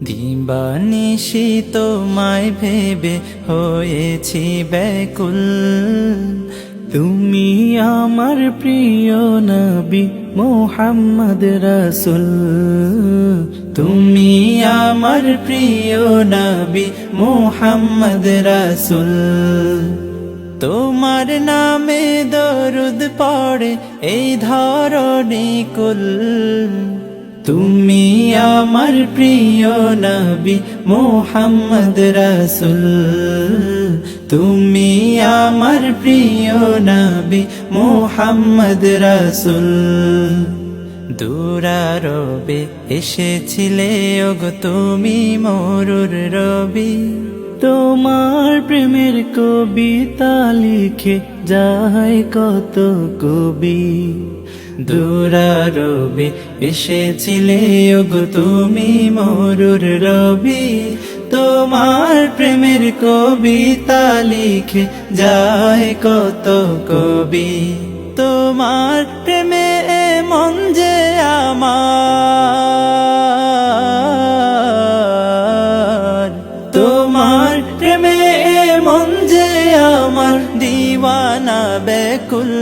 দিবানিশি তোমায় ভেবে হয়েছি ব্যাকুল। তুমি আমার প্রিয় নবী মুহাম্মদ রাসূল। তুমি আমার প্রিয় নবী মুহাম্মদ রাসূল। তোমার নামে দরুদ পড়ে এই ধরণী কুল। তুমি আমার প্রিয় নবী মুহাম্মদ রাসূল। তুমি আমার প্রিয় নবী মুহাম্মদ রাসূল। দুরারবে এসেছিলে ওগো তুমি মরুর রবি। তোমার প্রেমের কবিতা লিখে যায় কত কবি। দুরারবে এসেছিলে ওগো তুমি মরুর রবি। তোমার প্রেমের কবিতা লিখে যায় কত কবি। তোমার প্রেমে মন যে আমার, তোমার প্রেমে মন যে আমার দিওয়ানা ব্যাকুল।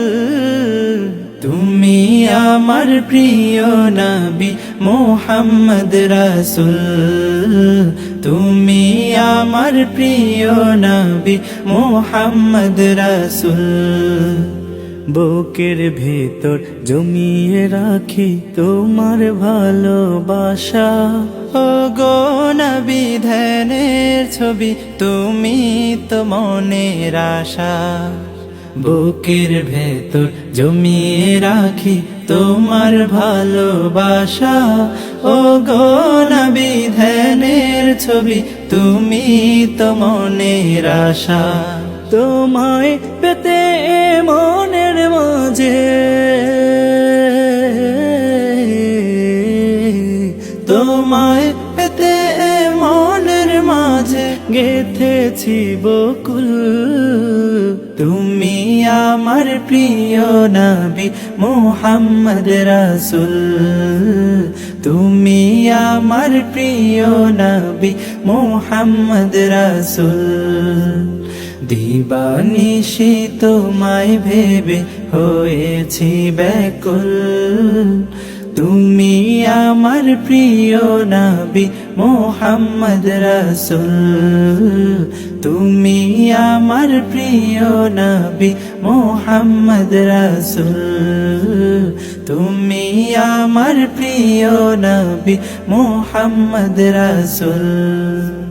তুমি আমার প্রিয় নবী মুহাম্মদ রাসূল। তুমি আমার প্রিয় নবী মুহাম্মদ রাসূল। বুকের ভেতর জমিয়ে রাখি তোমার ভালোবাসা। ওগো নবী ধ্যানের ছবি তুমি তো মনের আশা। বুকের ভেতর জমিয়ে রাখি তোমার ভালোবাসা। ওগো নবী ধ্যানের ছবি তুমি তো মনের আশা। তোমায় পেতে মনের মাঝে, তোমায় পেতে মনের মাঝে গেথেছি বকুল। তুমি আমার প্রিয় নবী মুহাম্মদ রাসূল। তুমি আমার প্রিয় নবী মুহাম্মদ রাসূল। দিবানিশি তোমায় ভেবে হয়েছি ব্যাকুল। তুমি আমার প্রিয় নবী মুহাম্মদ রাসূল। তুমি আমার প্রিয় নবী মুহাম্মদ রাসূল। তুমি আমার প্রিয় নবী মুহাম্মদ রাসূল।